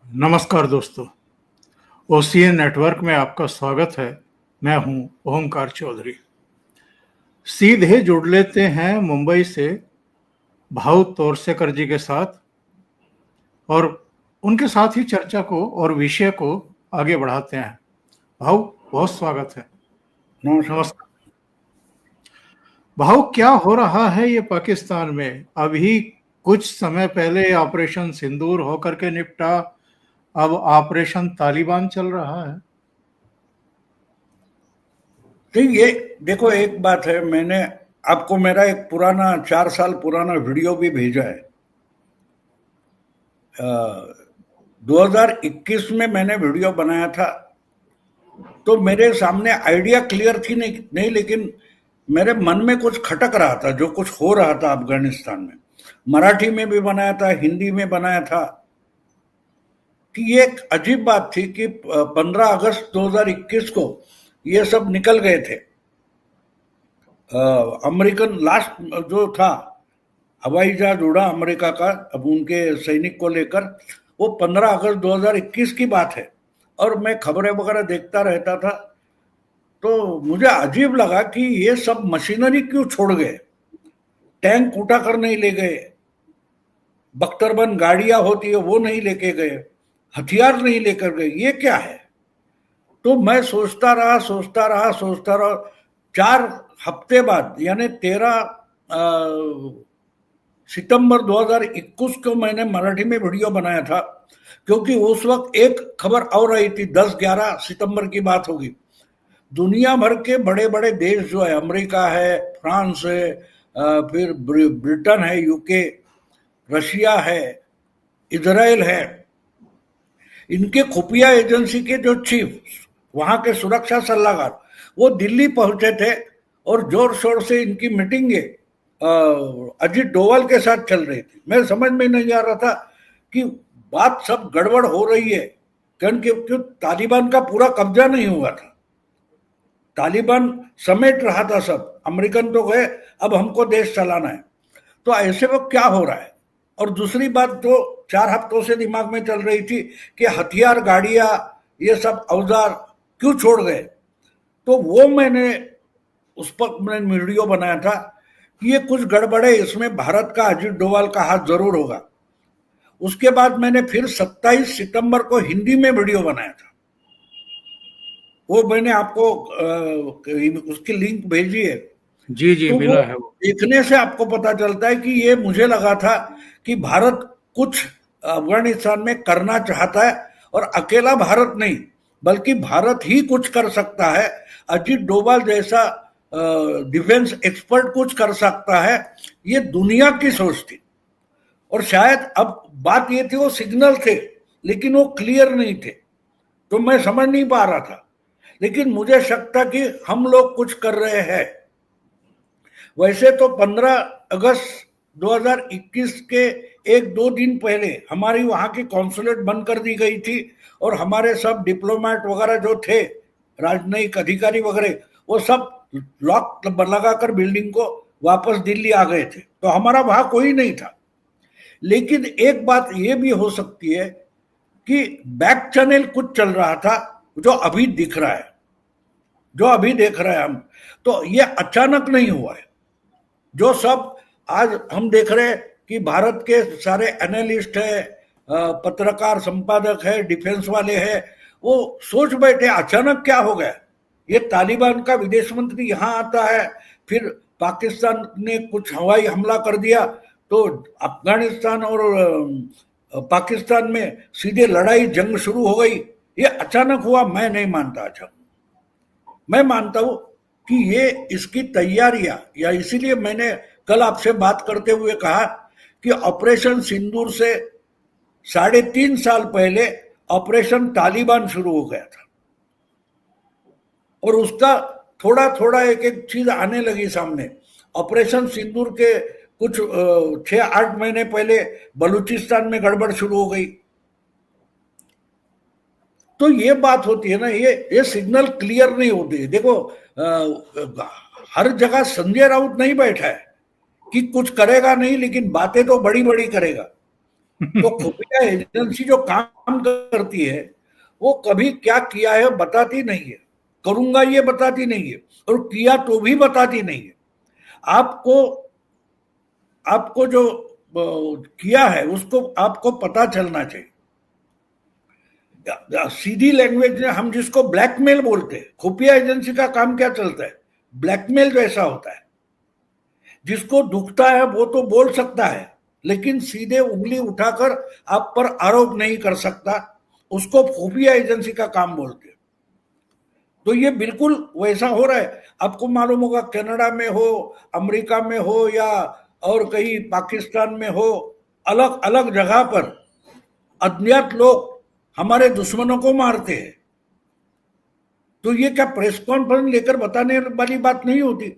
नमस्कार दोस्तों, OCN network में आपका स्वागत है। मैं हूं ओमकार चौधरी। सीधे जुड़ लेते हैं मुंबई से भाऊ तोरसेकर जी के साथ और उनके साथ ही चर्चा को और विषय को आगे बढ़ाते हैं। भाऊ, बहुत स्वागत है। नमस्कार। नमस्कार भाऊ, क्या हो रहा है ये पाकिस्तान में? अभी कुछ समय पहले ऑपरेशन सिंदूर होकर के निपटा, अब ऑपरेशन तालिबान चल रहा है। नहीं, ये देखो, एक बात है, मैंने आपको मेरा एक पुराना 4 साल पुराना वीडियो भी भेजा है। 2021 में मैंने वीडियो बनाया था, तो मेरे सामने आइडिया क्लियर थी नहीं, लेकिन मेरे मन में कुछ खटक रहा था, जो कुछ हो रहा था अफगानिस्तान में। मराठी में भी बनाया था, हिंदी में बनाया था, कि ये एक अजीब बात थी कि 15 अगस्त 2021 को ये सब निकल गए थे। अमेरिकन लास्ट जो था हवाई जहाज उड़ा अमेरिका का, अब उनके सैनिक को लेकर, वो 15 अगस्त 2021 की बात है। और मैं खबरें वगैरह देखता रहता था, तो मुझे अजीब लगा कि ये सब मशीनरी क्यों छोड़ गए। टैंक उठा कर नहीं ले गए, बख्तरबंद गाड़ियां होती है वो नहीं लेके गए, हथियार नहीं लेकर गए, ये क्या है? तो मैं सोचता रहा। 4 हफ्ते बाद, यानी 13 सितंबर 2021 को मैंने मराठी में वीडियो बनाया था, क्योंकि उस वक्त एक खबर और आई थी। 10-11 सितंबर की बात होगी। दुनिया भर के बड़े बड़े देश जो है, अमेरिका है, फ्रांस है, फिर ब्रिटेन है, यूके, रशिया है, इजराइल है, इनके खुफिया एजेंसी के जो चीफ, वहां के सुरक्षा सलाहकार, वो दिल्ली पहुंचे थे और जोर शोर से इनकी मीटिंगें अजीत डोवाल के साथ चल रही थी। मैं समझ में नहीं आ रहा था कि बात सब गड़बड़ हो रही है, क्यों तालिबान का पूरा कब्जा नहीं हुआ था। तालिबान समेट रहा था सब, अमेरिकन तो गए, अब हमको देश चलाना है। तो ऐसे वक्त क्या हो रहा है? और दूसरी बात जो 4 हफ्तों से दिमाग में चल रही थी कि हथियार, गाड़ियां, ये सब औजार क्यों छोड़ गए, तो वो मैंने उस पर मैंने वीडियो बनाया था कि ये कुछ गड़बड़ है, इसमें भारत का, अजीत डोवाल का हाथ जरूर होगा। उसके बाद मैंने फिर 27 सितंबर को हिंदी में वीडियो बनाया था, वो मैंने आपको उसकी लिंक भेजी है। जी जी, तो वो मिला है वो। देखने से आपको पता चलता है कि ये मुझे लगा था कि भारत कुछ अफगानिस्तान में करना चाहता है, और अकेला भारत नहीं, बल्कि भारत ही कुछ कर सकता है। अजीत डोभाल जैसा डिफेंस एक्सपर्ट कुछ कर सकता है, ये दुनिया की सोच थी। और शायद अब बात ये थी, वो सिग्नल थे लेकिन वो क्लियर नहीं थे, तो मैं समझ नहीं पा रहा था। लेकिन मुझे शक था कि हम लोग कुछ कर रहे हैं। वैसे तो 15 अगस्त 2021 के 1-2 दिन पहले हमारी वहां की कॉन्सुलेट बंद कर दी गई थी, और हमारे सब डिप्लोमेट वगैरह जो थे, राजनयिक अधिकारी वगैरह, वो सब लॉक लगाकर बिल्डिंग को वापस दिल्ली आ गए थे, तो हमारा वहां कोई नहीं था। लेकिन एक बात ये भी हो सकती है कि बैक चैनल कुछ चल रहा था, जो अभी दिख रहा है, जो अभी देख रहे हैं हम। तो ये अचानक नहीं हुआ है। जो सब आज हम देख रहे हैं कि भारत के सारे एनालिस्ट है, पत्रकार, संपादक है, डिफेंस वाले हैं, वो सोच बैठे अचानक क्या हो गया। ये तालिबान का विदेश मंत्री यहाँ आता है, फिर पाकिस्तान ने कुछ हवाई हमला कर दिया, तो अफगानिस्तान और पाकिस्तान में सीधे लड़ाई, जंग शुरू हो गई। ये अचानक हुआ, मैं नहीं मानता। अच्छा, मैं मानता हूं कि ये इसकी तैयारियां, या इसीलिए मैंने कल आपसे बात करते हुए कहा कि ऑपरेशन सिंदूर से 3.5 साल पहले ऑपरेशन तालिबान शुरू हो गया था, और उसका थोड़ा थोड़ा एक एक चीज आने लगी सामने। ऑपरेशन सिंदूर के कुछ 6-8 महीने पहले बलूचिस्तान में गड़बड़ शुरू हो गई। तो ये बात होती है ना, ये सिग्नल क्लियर नहीं होती है। देखो, हर जगह संजय राउत नहीं बैठा है कि कुछ करेगा नहीं, लेकिन बातें तो बड़ी बड़ी करेगा। तो खुफिया एजेंसी जो काम करती है वो कभी क्या किया है बताती नहीं है, करूंगा ये बताती नहीं है, और किया तो भी बताती नहीं है। आपको आपको जो किया है उसको आपको पता चलना चाहिए। सीधी लैंग्वेज में हम जिसको ब्लैकमेल बोलते हैं, खुफिया एजेंसी का काम क्या चलता है, ब्लैकमेल जैसा होता है। जिसको दुखता है वो तो बोल सकता है, लेकिन सीधे उंगली उठाकर आप पर आरोप नहीं कर सकता, उसको खुफिया एजेंसी का काम बोलते हैं। तो ये बिल्कुल वैसा हो रहा है। आपको मालूम होगा कनाडा में हो, अमेरिका में हो, या और कहीं पाकिस्तान में हो, अलग अलग जगह पर अज्ञात लोग हमारे दुश्मनों को मारते हैं। तो ये क्या प्रेस कॉन्फ्रेंस लेकर बताने वाली बात नहीं होती?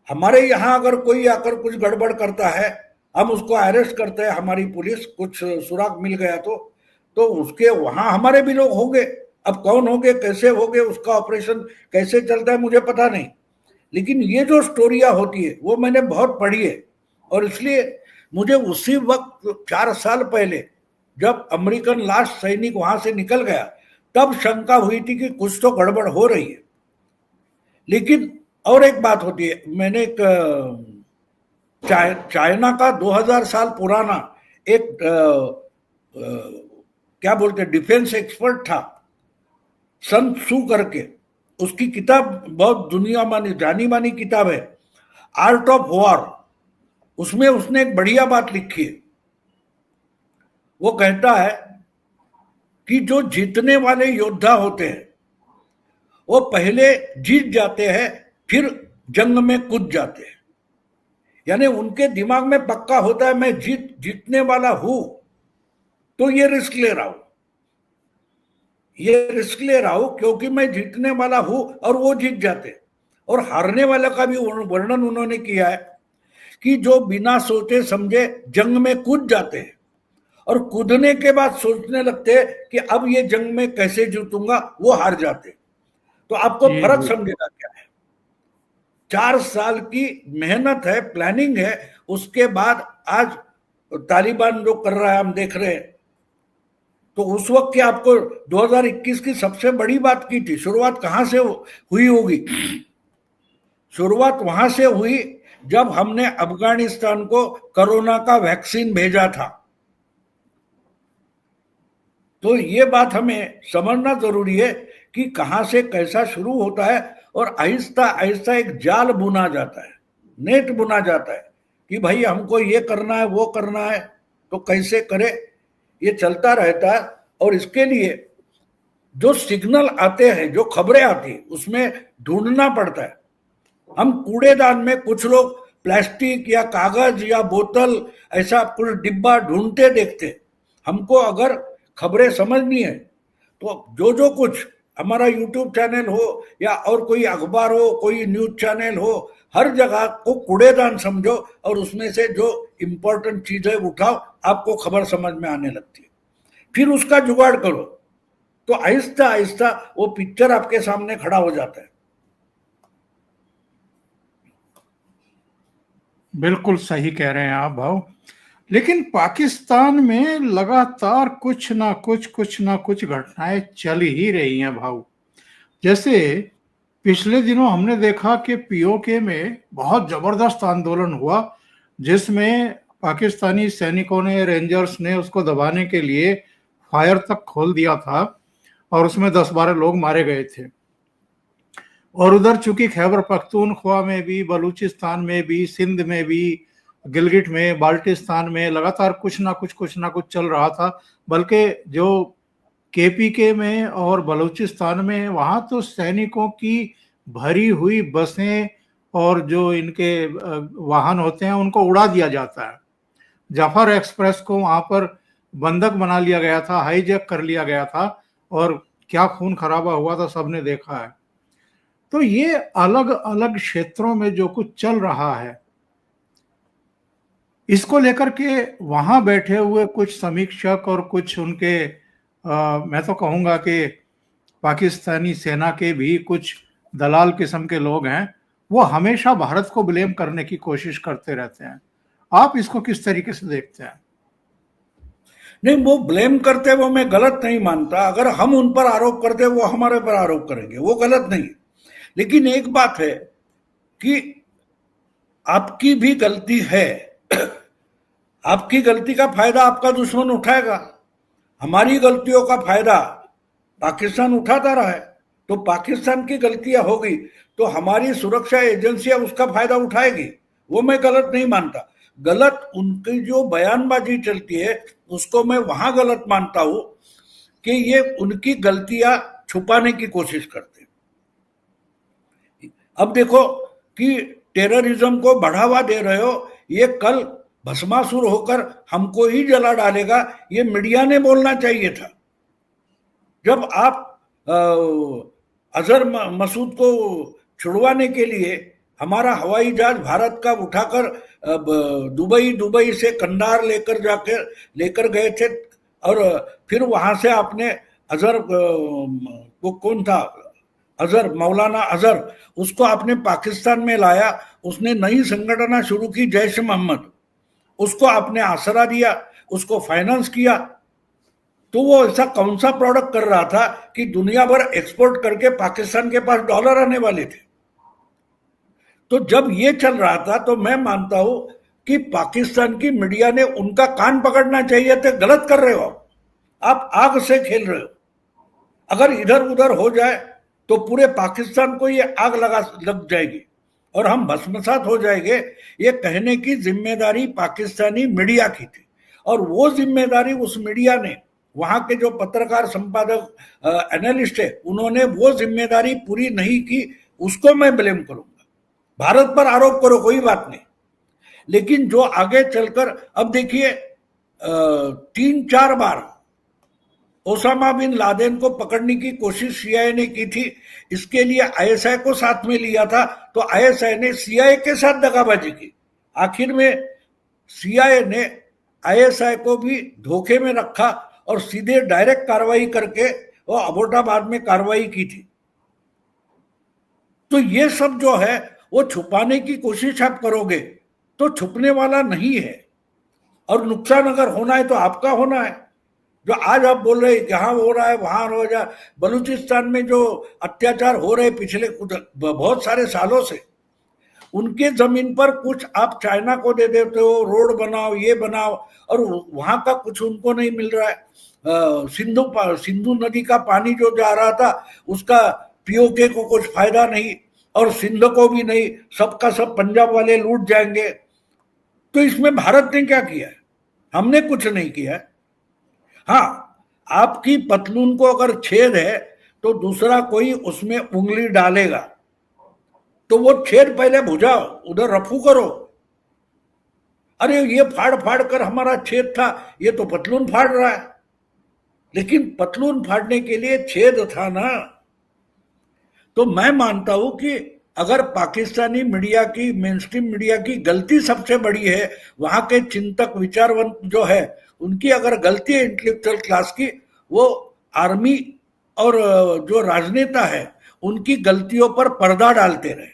हमारे यहाँ अगर कोई आकर कुछ गड़बड़ करता है, हम उसको अरेस्ट करते हैं, हमारी पुलिस कुछ सुराग मिल गया तो उसके वहां हमारे भी लोग होंगे। अब कौन होंगे, कैसे होंगे, उसका ऑपरेशन कैसे चलता है मुझे पता नहीं, लेकिन ये जो स्टोरियां होती है वो मैंने बहुत पढ़ी है। और इसलिए मुझे उसी वक्त 4 साल पहले जब अमेरिकन लास्ट सैनिक वहां से निकल गया, तब शंका हुई थी कि कुछ तो गड़बड़ हो रही है। लेकिन और एक बात होती है, मैंने एक चाइना का 2000 साल पुराना एक क्या बोलते डिफेंस एक्सपर्ट था, सन सू करके, उसकी किताब बहुत दुनिया मानी जानी मानी किताब है, आर्ट ऑफ वॉर। उसमें उसने एक बढ़िया बात लिखी है। वो कहता है कि जो जीतने वाले योद्धा होते हैं वो पहले जीत जाते हैं, फिर जंग में कूद जाते हैं। यानी उनके दिमाग में पक्का होता है मैं जीतने वाला हूं, तो ये रिस्क ले रहा हूं, क्योंकि मैं जीतने वाला हूं, और वो जीत जाते। और हारने वाला का भी वर्णन उन्होंने किया है कि जो बिना सोचे समझे जंग में कूद जाते हैं और कूदने के बाद सोचने लगते हैं कि अब ये जंग में कैसे जीतूंगा, वो हार जाते। तो आपको फर्क समझेगा क्या है। 4 साल की मेहनत है, प्लानिंग है, उसके बाद आज तालिबान जो कर रहा है हम देख रहे हैं। तो उस वक्त की आपको 2021 की सबसे बड़ी बात की थी, शुरुआत कहां से हुई होगी? शुरुआत वहां से हुई जब हमने अफगानिस्तान को कोरोना का वैक्सीन भेजा था। तो ये बात हमें समझना जरूरी है कि कहां से कैसा शुरू होता है, और आहिस्ता आहिस्ता एक जाल बुना जाता है, नेट बुना जाता है कि भाई हमको ये करना है, वो करना है, तो कैसे करे, ये चलता रहता है। और इसके लिए जो सिग्नल आते हैं, जो खबरें आती है, उसमें ढूंढना पड़ता है। हम कूड़ेदान में कुछ लोग प्लास्टिक या कागज या बोतल ऐसा कुछ डिब्बा ढूंढते देखते। हमको अगर खबरें समझनी है तो जो कुछ हमारा यूट्यूब चैनल हो या और कोई अखबार हो, कोई न्यूज चैनल हो, हर जगह को कूड़ेदान समझो और उसमें से जो इंपॉर्टेंट चीजें उठाओ, आपको खबर समझ में आने लगती है। फिर उसका जुगाड़ करो, तो आहिस्ता आहिस्ता वो पिक्चर आपके सामने खड़ा हो जाता है। बिल्कुल सही कह रहे हैं आप भाव। लेकिन पाकिस्तान में लगातार कुछ ना कुछ घटनाएं चल ही रही हैं भाव। जैसे पिछले दिनों हमने देखा कि पीओके में बहुत जबरदस्त आंदोलन हुआ, जिसमें पाकिस्तानी सैनिकों ने, रेंजर्स ने उसको दबाने के लिए फायर तक खोल दिया था और उसमें 10-12 लोग मारे गए थे। और उधर चूंकि खैबर पख्तूनख्वा में भी, बलूचिस्तान में भी, सिंध में भी, गिलगिट में, बाल्टिस्तान में लगातार कुछ ना कुछ चल रहा था। बल्कि जो केपीके में और बलूचिस्तान में, वहां तो सैनिकों की भरी हुई बसें और जो इनके वाहन होते हैं उनको उड़ा दिया जाता है। जाफर एक्सप्रेस को वहां पर बंधक बना लिया गया था, हाईजैक कर लिया गया था, और क्या खून खराबा हुआ था सबने देखा है। तो ये अलग अलग क्षेत्रों में जो कुछ चल रहा है, इसको लेकर के वहां बैठे हुए कुछ समीक्षक और कुछ उनके मैं तो कहूंगा कि पाकिस्तानी सेना के भी कुछ दलाल किस्म के लोग हैं, वो हमेशा भारत को ब्लेम करने की कोशिश करते रहते हैं। आप इसको किस तरीके से देखते हैं? नहीं, वो ब्लेम करते वो मैं गलत नहीं मानता। अगर हम उन पर आरोप करते वो हमारे पर आरोप करेंगे, वो गलत नहीं। लेकिन एक बात है कि आपकी भी गलती है, आपकी गलती का फायदा आपका दुश्मन उठाएगा। हमारी गलतियों का फायदा पाकिस्तान उठाता रहा है, तो पाकिस्तान की गलतियां होगी तो हमारी सुरक्षा एजेंसियां उसका फायदा उठाएगी, वो मैं गलत नहीं मानता। गलत उनकी जो बयानबाजी चलती है उसको मैं वहां गलत मानता हूं कि ये उनकी गलतियां छुपाने की कोशिश करते हैं। अब देखो कि टेररिज्म को बढ़ावा दे रहे हो, ये कल भस्मासुर होकर हमको ही जला डालेगा, ये मीडिया ने बोलना चाहिए था। जब आप अजहर मसूद को छुड़वाने के लिए हमारा हवाई जहाज भारत का उठाकर दुबई से कंधार लेकर गए थे, और फिर वहां से आपने अजहर वो कौन था, अजहर, मौलाना अजहर, उसको आपने पाकिस्तान में लाया। उसने नई संगठना शुरू की जैश मोहम्मद, उसको आपने आसरा दिया, उसको फाइनेंस किया। तो वो ऐसा कौन सा प्रोडक्ट कर रहा था कि दुनिया भर एक्सपोर्ट करके पाकिस्तान के पास डॉलर आने वाले थे। तो जब ये चल रहा था तो मैं मानता हूं कि पाकिस्तान की मीडिया ने उनका कान पकड़ना चाहिए था। गलत कर रहे हो आप आग से खेल रहे हो। अगर इधर उधर हो जाए तो पूरे पाकिस्तान को ये आग लग जाएगी और हम भस्मसात हो जाएंगे। ये कहने की जिम्मेदारी पाकिस्तानी मीडिया की थी, और वो जिम्मेदारी उस मीडिया ने, वहां के जो पत्रकार, संपादक, एनालिस्ट है, उन्होंने वो जिम्मेदारी पूरी नहीं की। उसको मैं ब्लेम करूंगा। भारत पर आरोप करो, कोई बात नहीं, लेकिन जो आगे चलकर, अब देखिए 3-4 बार ओसामा बिन लादेन को पकड़ने की कोशिश सीआईए ने की थी। इसके लिए आईएसआई को साथ में लिया था, तो आईएसआई ने सीआईए के साथ दगाबाजी की। आखिर में सीआईए ने आईएसआई को भी धोखे में रखा और सीधे डायरेक्ट कार्रवाई करके वो अबोटाबाद में कार्रवाई की थी। तो ये सब जो है वो छुपाने की कोशिश आप करोगे तो छुपने वाला नहीं है, और नुकसान अगर होना है तो आपका होना है। जो आज आप बोल रहे हैं यहाँ हो रहा है वहां हो जाए, बलूचिस्तान में जो अत्याचार हो रहे पिछले बहुत सारे सालों से, उनके जमीन पर कुछ आप चाइना को दे देते हो, रोड बनाओ, ये बनाओ, और वहां का कुछ उनको नहीं मिल रहा है। सिंधु नदी का पानी जो जा रहा था उसका पीओके को कुछ फायदा नहीं, और सिंध को भी नहीं, सबका सब पंजाब वाले लूट जाएंगे। तो इसमें भारत ने क्या किया है? हमने कुछ नहीं किया है। हाँ, आपकी पतलून को अगर छेद है तो दूसरा कोई उसमें उंगली डालेगा, तो वो छेद पहले बुझाओ, उधर रफू करो। अरे ये फाड़ फाड़ कर हमारा छेद था, ये तो पतलून फाड़ रहा है। लेकिन पतलून फाड़ने के लिए छेद था ना। तो मैं मानता हूं कि अगर पाकिस्तानी मीडिया की, मेन स्ट्रीम मीडिया की गलती सबसे बड़ी है, वहां के चिंतक विचारवंत जो है उनकी अगर गलती है इंटेलेक्चुअल क्लास की, वो आर्मी और जो राजनेता है उनकी गलतियों पर पर्दा डालते रहे।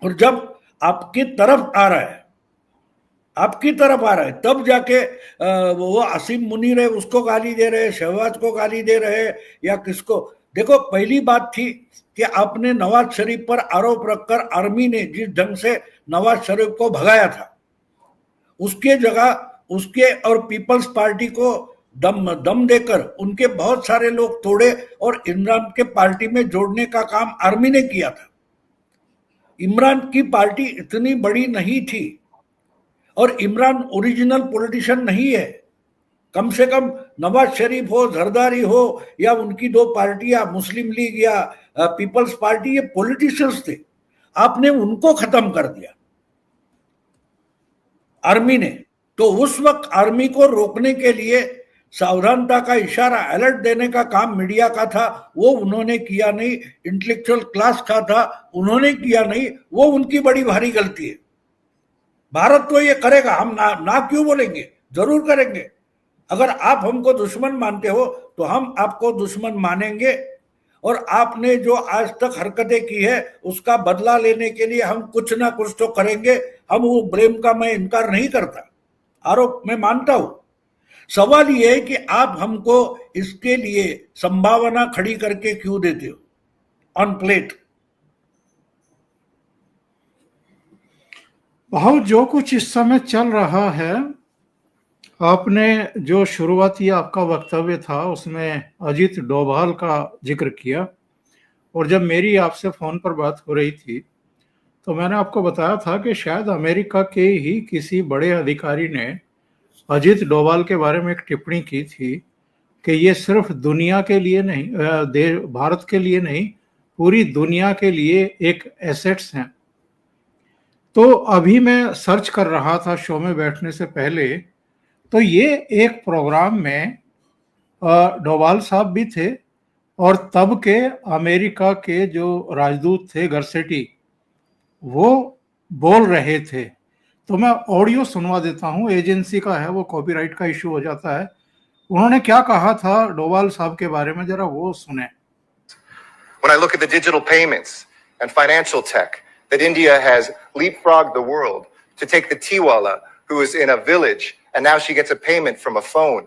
और जब आपकी तरफ आ रहा है, तब जाके वो आसिम मुनीर है उसको गाली दे रहे, शहबाज को गाली दे रहे, या किसको। देखो, पहली बात थी कि आपने नवाज शरीफ पर आरोप रखकर आर्मी ने जिस ढंग से नवाज शरीफ को भगाया था, उसके जगह उसके और पीपल्स पार्टी को दम देकर उनके बहुत सारे लोग तोड़े और इमरान के पार्टी में जोड़ने का काम आर्मी ने किया था। इमरान की पार्टी इतनी बड़ी नहीं थी, और इमरान ओरिजिनल पॉलिटिशियन नहीं है। कम से कम नवाज शरीफ हो, जरदारी हो, या उनकी दो पार्टियां, मुस्लिम लीग या पीपल्स पार्टी, ये पॉलिटिशियंस थे। आपने उनको खत्म कर दिया आर्मी ने। तो उस वक्त आर्मी को रोकने के लिए सावधानता का इशारा, अलर्ट देने का काम मीडिया का था, वो उन्होंने किया नहीं। इंटेलेक्चुअल क्लास का था, उन्होंने किया नहीं। वो उनकी बड़ी भारी गलती है। भारत तो ये करेगा, हम ना क्यों बोलेंगे, जरूर करेंगे। अगर आप हमको दुश्मन मानते हो तो हम आपको दुश्मन मानेंगे, और आपने जो आज तक हरकतें की है उसका बदला लेने के लिए हम कुछ ना कुछ तो करेंगे। हम वो ब्लेम का मैं इनकार नहीं करता, आरोप मैं मानता हूं। सवाल ये है कि आप हमको इसके लिए संभावना खड़ी करके क्यों देते हो ऑन प्लेट? भाव जो कुछ इस समय चल रहा है, आपने जो शुरुआती आपका वक्तव्य था उसमें अजीत डोभाल का जिक्र किया, और जब मेरी आपसे फोन पर बात हो रही थी तो मैंने आपको बताया था कि शायद अमेरिका के ही किसी बड़े अधिकारी ने अजीत डोभाल के बारे में एक टिप्पणी की थी कि ये सिर्फ दुनिया के लिए नहीं, भारत के लिए नहीं, पूरी दुनिया के लिए एक एसेट्स हैं। तो अभी मैं सर्च कर रहा था शो में बैठने से पहले, तो ये एक प्रोग्राम में डोभाल साहब भी थे और तब के अमेरिका के जो राजदूत थे गर्सेटी, वो बोल रहे थे। तो मैं ऑडियो सुनवा देता हूं, एजेंसी का है, वो कॉपीराइट का इशू हो जाता है। उन्होंने क्या कहा था डोभाल साहब के बारे में, जरा वो सुने। When I look at the digital payments and financial tech, that India has leapfrogged the world to take the Tiwala who is in a village and now she gets a payment from a phone,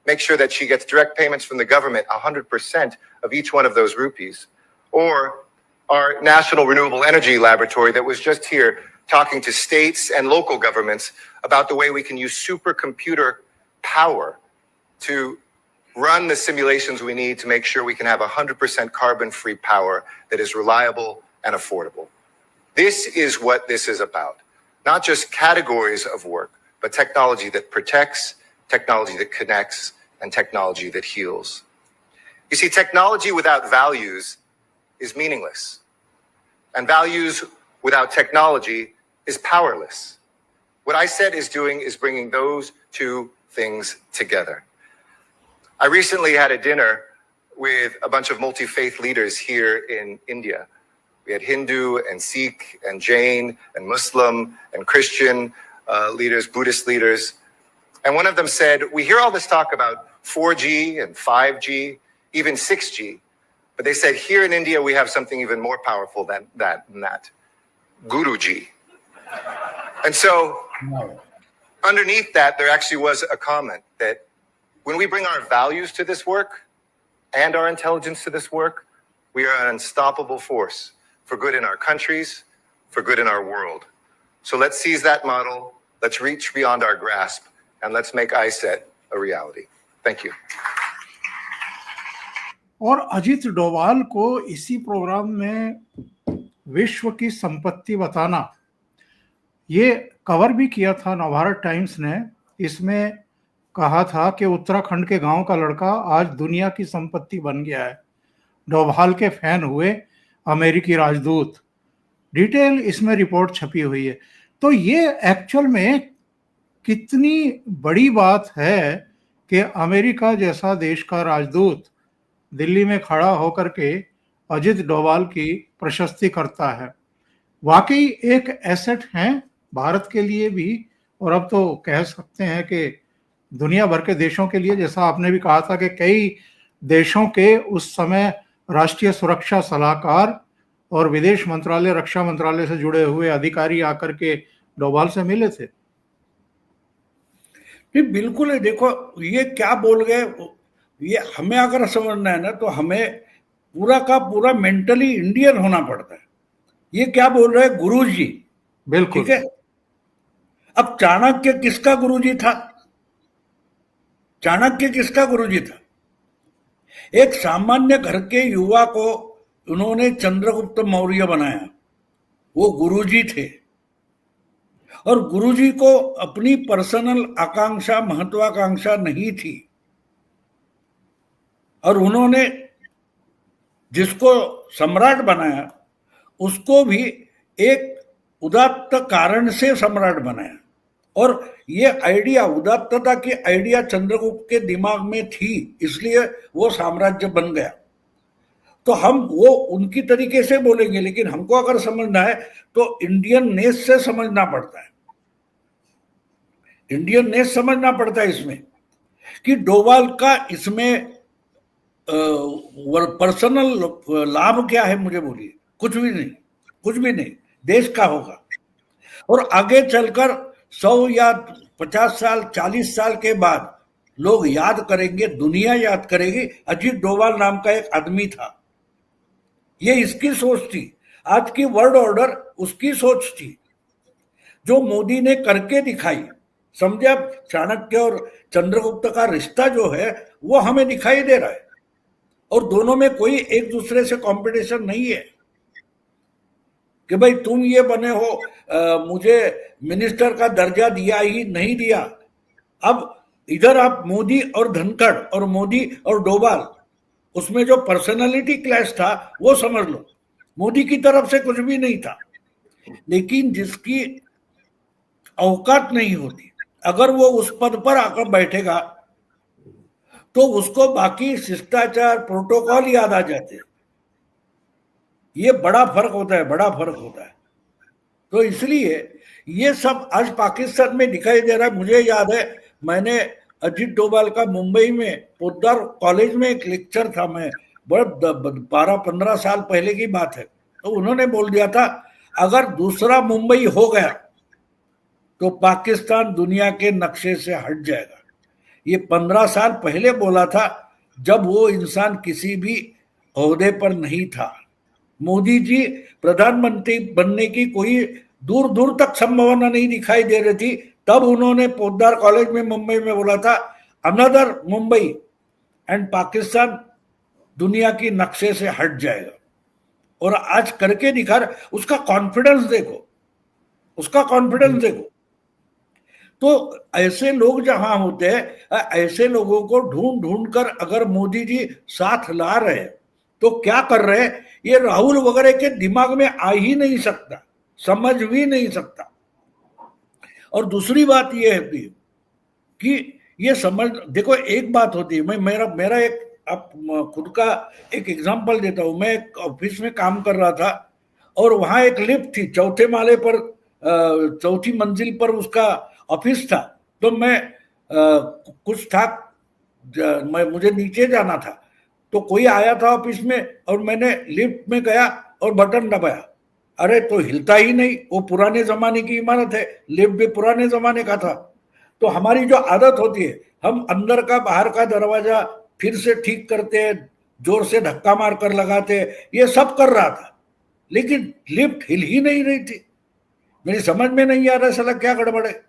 make sure that she gets direct payments from the government, 100% of each one of those rupees. Or our National Renewable Energy Laboratory that was just here talking to states and local governments about the way we can use supercomputer power to run the simulations we need to make sure we can have 100% carbon-free power that is reliable and affordable. This is what this is about. Not just categories of work, but technology that protects, technology that connects, and technology that heals. You see, technology without values is meaningless. And values without technology is powerless. What I said is doing is bringing those two things together. I recently had a dinner with a bunch of multi-faith leaders here in India. We had Hindu and Sikh and Jain and Muslim and Christian leaders, Buddhist leaders. And one of them said, we hear all this talk about 4G and 5G, even 6G. But they said, here in India, we have something even more powerful than that. Guruji. And so underneath that, there actually was a comment that when we bring our values to this work and our intelligence to this work, we are an unstoppable force for good in our countries, for good in our world. So let's seize that model. Let's reach beyond our grasp, and let's make ISET a reality. Thank you. और अजीत डोभाल को इसी programme में विश्व की संपत्ति बताना, ये cover भी किया था नवभारत टाइम्स ने। इसमें कहा था कि उत्तराखंड के गांव का लड़का आज दुनिया की संपत्ति बन गया है। डोभाल के फैन हुए अमेरिकी राजदूत। डिटेल इसमें रिपोर्ट छपी हुई है। तो ये एक्चुअल में कितनी बड़ी बात है कि अमेरिका जैसा देश का राजदूत दिल्ली में खड़ा होकर के अजीत डोभाल की प्रशस्ति करता है। वाकई एक एसेट हैं भारत के लिए भी, और अब तो कह सकते हैं कि दुनिया भर के देशों के लिए। जैसा आपने भी कहा था कि कई देशों के उस समय राष्ट्रीय सुरक्षा सलाहकार और विदेश मंत्रालय, रक्षा मंत्रालय से जुड़े हुए अधिकारी आकर के डोभाल से मिले थे। बिल्कुल है। देखो ये क्या बोल गए, ये हमें अगर समझना है ना तो हमें पूरा का पूरा मेंटली इंडियन होना पड़ता है। ये क्या बोल रहे हैं गुरुजी, बिल्कुल ठीक है। अब चाणक्य किसका गुरुजी था? चाणक्य किसका गुरुजी था? एक सामान्य घर के युवा को उन्होंने चंद्रगुप्त मौर्य बनाया, वो गुरुजी थे। और गुरुजी को अपनी पर्सनल आकांक्षा, महत्वाकांक्षा नहीं थी, और उन्होंने जिसको सम्राट बनाया उसको भी एक उदात्त कारण से सम्राट बनाया। और ये आइडिया, उदात्तता की आइडिया चंद्रगुप्त के दिमाग में थी, इसलिए वो साम्राज्य बन गया। तो हम वो उनकी तरीके से बोलेंगे, लेकिन हमको अगर समझना है तो इंडियन नेस से समझना पड़ता है। इंडियन नेस समझना पड़ता है इसमें कि डोभाल का इसमें पर्सनल लाभ क्या है, मुझे बोलिए। कुछ भी नहीं, कुछ भी नहीं। देश का होगा और आगे चलकर 100 या 50 साल, 40 साल के बाद लोग याद करेंगे, दुनिया याद करेगी। अजीत डोभाल नाम का एक आदमी था, ये इसकी सोच थी। आज की वर्ल्ड ऑर्डर उसकी सोच थी, जो मोदी ने करके दिखाई। समझे आप, चाणक्य और चंद्रगुप्त का रिश्ता जो है वो हमें दिखाई दे रहा है, और दोनों में कोई एक दूसरे से कंपटीशन नहीं है कि भाई तुम ये बने हो, मुझे मिनिस्टर का दर्जा दिया ही नहीं दिया। अब इधर आप मोदी और धनखड़ और मोदी और डोभाल, उसमें जो पर्सनालिटी क्लैश था वो समझ लो। मोदी की तरफ से कुछ भी नहीं था, लेकिन जिसकी औकात नहीं होती, अगर वो उस पद पर आकर बैठेगा तो उसको बाकी शिष्टाचार प्रोटोकॉल याद आ जाते हैं। ये बड़ा फर्क होता है, बड़ा फर्क होता है। तो इसलिए ये सब आज पाकिस्तान में दिखाई दे रहा है। मुझे याद है, मैंने अजीत डोभाल का मुंबई में पोद्दार कॉलेज में एक लेक्चर था, मैं 12-15 साल पहले की बात है, तो उन्होंने बोल दिया था अगर दूसरा मुंबई हो गया तो पाकिस्तान दुनिया के नक्शे से हट जाएगा। ये 15 साल पहले बोला था, जब वो इंसान किसी भी ओहदे पर नहीं था। मोदी जी प्रधानमंत्री बनने की कोई दूर दूर तक संभावना नहीं दिखाई दे रही थी, तब उन्होंने पोद्दार कॉलेज में मुंबई में बोला था अनदर मुंबई एंड पाकिस्तान दुनिया की नक्शे से हट जाएगा। और आज करके दिखा, उसका कॉन्फिडेंस देखो, उसका कॉन्फिडेंस देखो। तो ऐसे लोग जहां होते हैं, ऐसे लोगों को ढूंढ ढूंढ कर अगर मोदी जी साथ ला रहे हैं तो क्या कर रहे हैं, ये राहुल वगैरह के दिमाग में आ ही नहीं सकता, समझ भी नहीं सकता। और दूसरी बात ये है कि ये समझ, देखो एक बात होती है, मैं मेरा एक आप खुद का एक एग्जांपल देता हूं। मैं एक ऑफिस में काम कर रहा था और वहां एक लिफ्ट थी, चौथे माले पर, चौथी मंजिल पर उसका ऑफिस था। तो मैं कुछ था, मुझे नीचे जाना था, तो कोई आया था ऑफिस में और मैंने लिफ्ट में गया और बटन दबाया, अरे तो हिलता ही नहीं। वो पुराने जमाने की इमारत है, लिफ्ट भी पुराने जमाने का था। तो हमारी जो आदत होती है, हम अंदर का बाहर का दरवाजा फिर से ठीक करते हैं, जोर से धक्का मार कर लगाते हैं, ये सब कर रहा था, लेकिन लिफ्ट हिल ही नहीं रही थी। मेरी समझ में नहीं आ रहा साला क्या गड़बड़ है।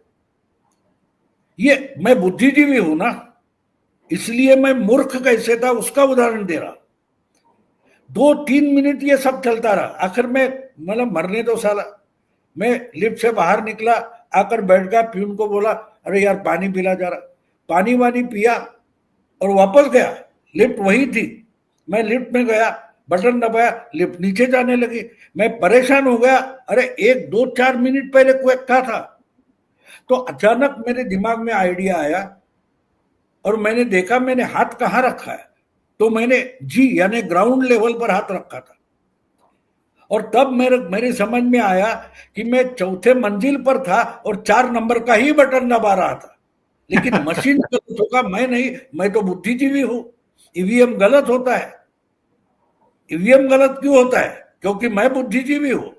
ये मैं बुद्धिजीवी हूं ना, इसलिए मैं मूर्ख कैसे था उसका उदाहरण दे रहा। 2-3 मिनट ये सब चलता रहा, आखिर में मतलब मरने दो साला। मैं लिफ्ट से बाहर निकला, आकर बैठ गया, प्यून को बोला अरे यार पानी पिला जा रहा, पानी वानी पिया और वापस गया। लिफ्ट वही थी, मैं लिफ्ट में गया, बटन दबाया, लिफ्ट नीचे जाने लगी। मैं परेशान हो गया, अरे 1-2-4 मिनट पहले कोई था। तो अचानक मेरे दिमाग में आइडिया आया और मैंने देखा मैंने हाथ कहाँ रखा है, तो मैंने जी यानी ग्राउंड लेवल पर हाथ रखा था। और तब मेरे समझ में आया कि मैं चौथे मंजिल पर था और 4 नंबर का ही बटन दबा रहा था, लेकिन मशीन गलत होगा, मैं नहीं। मैं तो बुद्धिजीवी हूं, ईवीएम गलत होता है। ईवीएम गलत क्यों होता है? क्योंकि मैं बुद्धिजीवी हूं,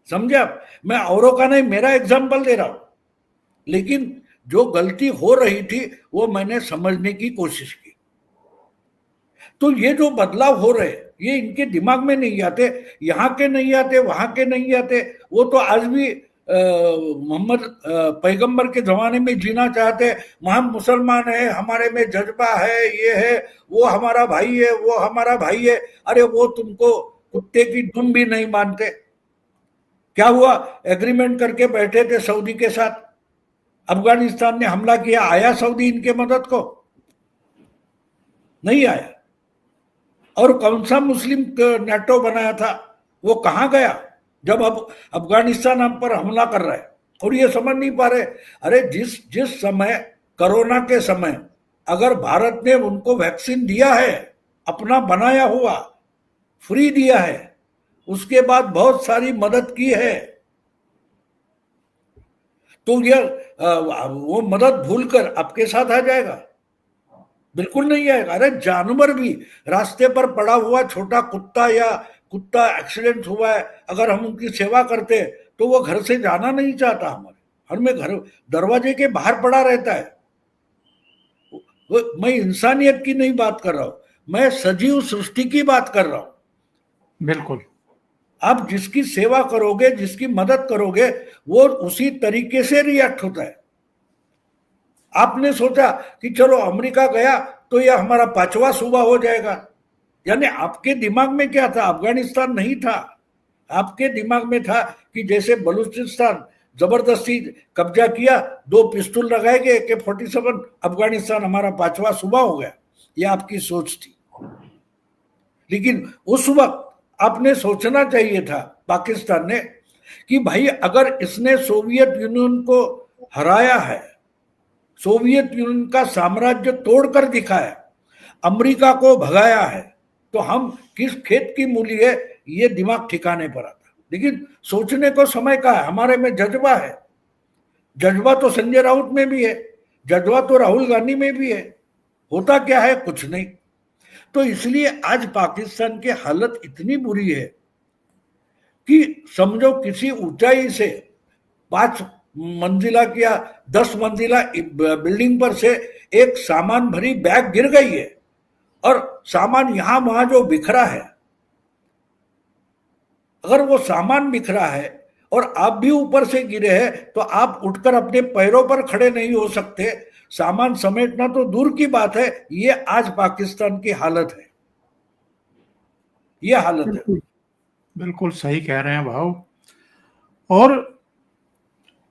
समझे आप। मैं औरों का नहीं, मेरा एग्जाम्पल दे रहा हूं। लेकिन जो गलती हो रही थी वो मैंने समझने की कोशिश की। तो ये जो बदलाव हो रहे ये इनके दिमाग में नहीं आते, यहाँ के नहीं आते, वहां के नहीं आते। वो तो आज भी मोहम्मद पैगंबर के जमाने में जीना चाहते, वहां मुसलमान है, हमारे में जज्बा है, ये है, वो हमारा भाई है, वो हमारा भाई है। अरे वो तुमको कुत्ते की दुम भी नहीं मानते। क्या हुआ, एग्रीमेंट करके बैठे थे सऊदी के साथ, अफगानिस्तान ने हमला किया, आया सऊदी इनके मदद को? नहीं आया। और कौन सा मुस्लिम नेटो बनाया था, वो कहां गया जब अब अफगानिस्तान हम पर हमला कर रहा है? और ये समझ नहीं पा रहे। अरे जिस समय कोरोना के समय अगर भारत ने उनको वैक्सीन दिया है, अपना बनाया हुआ, फ्री दिया है, उसके बाद बहुत सारी मदद की है, तो ये वो मदद भूलकर आपके साथ आ जाएगा? बिल्कुल नहीं आएगा। अरे जानवर भी, रास्ते पर पड़ा हुआ छोटा कुत्ता या कुत्ता एक्सीडेंट हुआ है, अगर हम उनकी सेवा करते तो वो घर से जाना नहीं चाहता। हमारे घर में, घर दरवाजे के बाहर पड़ा रहता है। मैं इंसानियत की नहीं बात कर रहा हूं, मैं सजीव सृष्टि की बात कर रहा हूं। बिल्कुल। आप जिसकी सेवा करोगे, जिसकी मदद करोगे, वो उसी तरीके से रिएक्ट होता है। आपने सोचा कि चलो अमेरिका गया तो यह हमारा 5वां सूबा हो जाएगा, यानी आपके दिमाग में क्या था? अफगानिस्तान नहीं था, आपके दिमाग में था कि जैसे बलूचिस्तान जबरदस्ती कब्जा किया, 2 पिस्तौल लगाए गए AK-47, अफगानिस्तान हमारा 5वां सूबा हो गया। यह आपकी सोच थी। लेकिन उस वक्त आपने सोचना चाहिए था, पाकिस्तान ने, कि भाई अगर इसने सोवियत यूनियन को हराया है, सोवियत यूनियन का साम्राज्य तोड़कर दिखाया, अमेरिका को भगाया है, तो हम किस खेत की मूली है, ये दिमाग ठिकाने पर आता। लेकिन सोचने को समय का है, हमारे में जज्बा है। जज्बा तो संजय राउत में भी है, जज्बा तो राहुल गांधी में भी है। होता क्या है? कुछ नहीं। तो इसलिए आज पाकिस्तान की हालत इतनी बुरी है कि समझो किसी ऊंचाई से 5 मंजिला या 10 मंजिला बिल्डिंग पर से एक सामान भरी बैग गिर गई है, और सामान यहां वहां जो बिखरा है, अगर वो सामान बिखरा है और आप भी ऊपर से गिरे हैं, तो आप उठकर अपने पैरों पर खड़े नहीं हो सकते, सामान समेटना तो दूर की बात है। ये आज पाकिस्तान की हालत है, ये हालत है। बिल्कुल सही कह रहे हैं भाव। और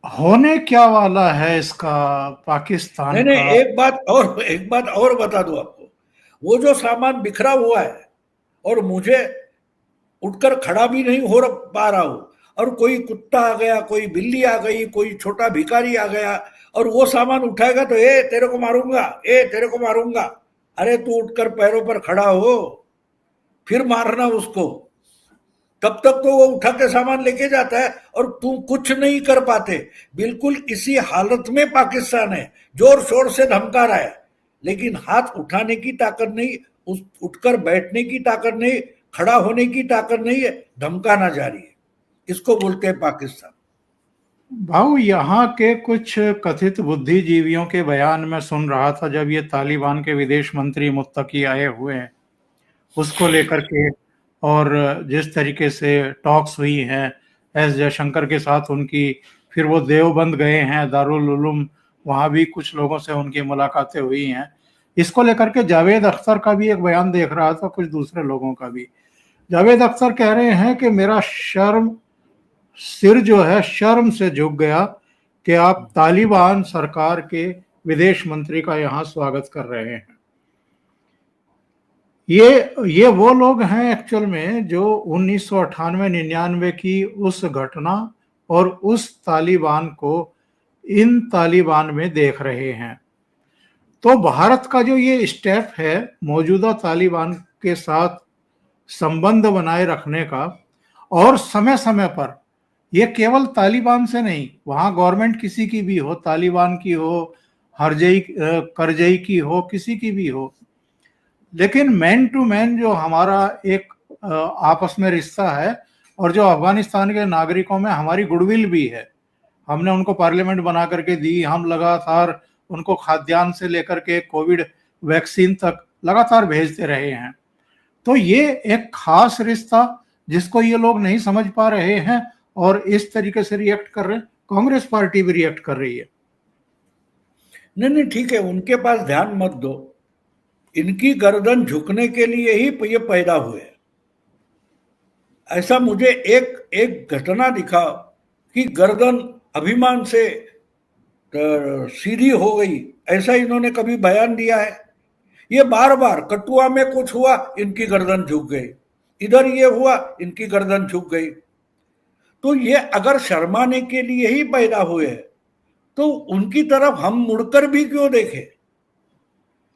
होने क्या वाला है इसका पाकिस्तान नहीं, का? एक बात और बता दूं आपको, वो जो सामान बिखरा हुआ है और मुझे उठकर खड़ा भी नहीं हो पा रहा हूं, और कोई कुत्ता आ गया, कोई बिल्ली आ गई, कोई छोटा भिखारी आ गया और वो सामान उठाएगा तो ए तेरे को मारूंगा, ए तेरे को मारूंगा। अरे तू उठकर पैरों पर खड़ा हो, फिर मारना उसको। तब तक तो वो उठा के सामान लेके जाता है और तुम कुछ नहीं कर पाते। बिल्कुल इसी हालत में पाकिस्तान है, जोर शोर से धमका रहा है, लेकिन हाथ उठाने की ताकत नहीं, उठकर बैठने की ताकत नहीं, खड़ा होने की ताकत नहीं है, धमकाना जारी है। इसको बोलते हैं पाकिस्तान। भाऊ, यहाँ के कुछ कथित बुद्धिजीवियों के बयान में सुन रहा था, जब ये तालिबान के विदेश मंत्री मुत्तकी आए हुए हैं उसको लेकर के, और जिस तरीके से टॉक्स हुई हैं एस जयशंकर के साथ उनकी, फिर वो देवबंद गए हैं, दारुल उलूम, वहाँ भी कुछ लोगों से उनकी मुलाकातें हुई हैं। इसको लेकर के जावेद अख्तर का भी एक बयान देख रहा था, कुछ दूसरे लोगों का भी। जावेद अख्तर कह रहे हैं कि मेरा सिर जो है शर्म से झुक गया कि आप तालिबान सरकार के विदेश मंत्री का यहाँ स्वागत कर रहे हैं। ये वो लोग हैं एक्चुअल में जो 1998-99 की उस घटना और उस तालिबान को इन तालिबान में देख रहे हैं। तो भारत का जो ये स्टेप है मौजूदा तालिबान के साथ संबंध बनाए रखने का, और समय समय पर, ये केवल तालिबान से नहीं, वहाँ गवर्नमेंट किसी की भी हो, तालिबान की हो, करजई की हो, किसी की भी हो, लेकिन मैन टू मैन जो हमारा एक आपस में रिश्ता है, और जो अफगानिस्तान के नागरिकों में हमारी गुडविल भी है, हमने उनको पार्लियामेंट बना करके दी, हम लगातार उनको खाद्यान्न से लेकर के कोविड वैक्सीन तक लगातार भेजते रहे हैं। तो ये एक खास रिश्ता जिसको ये लोग नहीं समझ पा रहे हैं और इस तरीके से रिएक्ट कर रहे हैं। कांग्रेस पार्टी भी रिएक्ट कर रही है। नहीं, ठीक है, उनके पास ध्यान मत दो, इनकी गर्दन झुकने के लिए ही ये पैदा हुए। ऐसा मुझे एक घटना दिखाओ कि गर्दन अभिमान से सीधी हो गई, ऐसा इन्होंने कभी बयान दिया है? ये बार बार, कठुआ में कुछ हुआ इनकी गर्दन झुक गई, इधर ये हुआ इनकी गर्दन झुक गई। तो ये अगर शर्माने के लिए ही पैदा हुए हैं, तो उनकी तरफ हम मुड़कर भी क्यों देखें?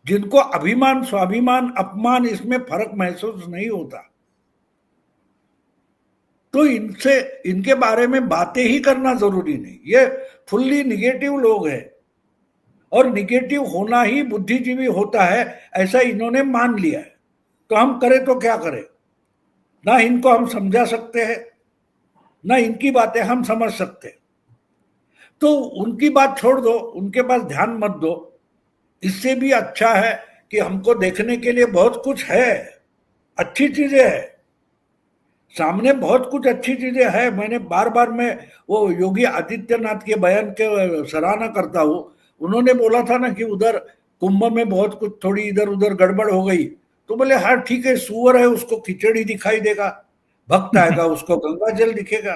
जिनको अभिमान, स्वाभिमान, अपमान, इसमें फर्क महसूस नहीं होता, तो इनके बारे में बातें ही करना जरूरी नहीं। ये फुल्ली निगेटिव लोग हैं, और निगेटिव होना ही बुद्धिजीवी होता है, ऐसा इन्होंने मान लिया है। तो हम करें तो क्या करें? ना इनको हम समझा सकते हैं, ना इनकी बातें हम समझ सकते। तो उनकी बात छोड़ दो, उनके पास ध्यान मत दो। इससे भी अच्छा है कि हमको देखने के लिए बहुत कुछ है, अच्छी चीजें है, सामने बहुत कुछ अच्छी चीजें है। मैंने बार बार मैं वो योगी आदित्यनाथ के बयान के सराहना करता हूँ। उन्होंने बोला था ना कि उधर कुंभ में बहुत कुछ थोड़ी इधर उधर गड़बड़ हो गई, तो बोले हाँ ठीक है, सुअर है उसको खिचड़ी दिखाई देगा, भक्त आएगा उसको गंगा जल दिखेगा।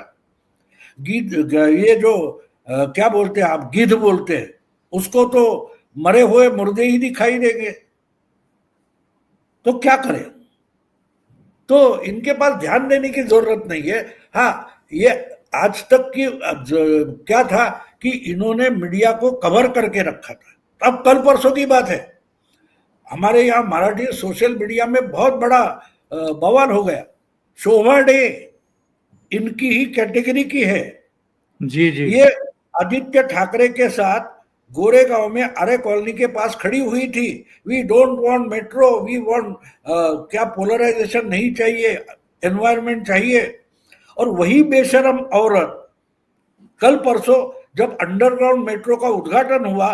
गीत ये जो क्या बोलते हैं आप, गिद्ध बोलते हैं, उसको तो मरे हुए मुर्दे ही दिखाई देंगे। तो क्या करें? तो इनके पास ध्यान देने की जरूरत नहीं है। हाँ, ये आज तक की क्या था कि इन्होंने मीडिया को कवर करके रखा था। अब कल परसों की बात है, हमारे यहाँ मराठी सोशल मीडिया में बहुत बड़ा बवाल हो गया। शोभा डे इनकी ही कैटेगरी की है। जी जी। ये आदित्य ठाकरे के साथ गोरेगांव में आर्य कॉलोनी के पास खड़ी हुई थी। We don't want metro, we want क्या पोलराइजेशन नहीं चाहिए, एनवायरमेंट चाहिए। और वही बेशरम औरत कल परसों जब अंडरग्राउंड मेट्रो का उद्घाटन हुआ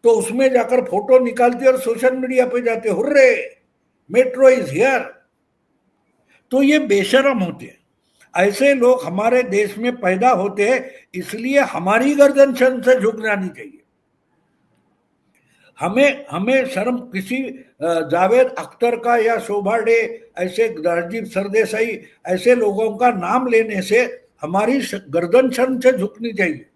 तो उसमें जाकर फोटो निकालती और सोशल मीडिया पे जाते, हुर्रे मेट्रो इज हियर। तो ये बेशरम होते हैं। ऐसे लोग हमारे देश में पैदा होते हैं, इसलिए हमारी गर्दन से झुक जानी चाहिए। हमें शर्म किसी जावेद अख्तर का या शोभा डे, ऐसे राजीव सरदेसाई, ऐसे लोगों का नाम लेने से हमारी गर्दन शर्म से झुकनी चाहिए,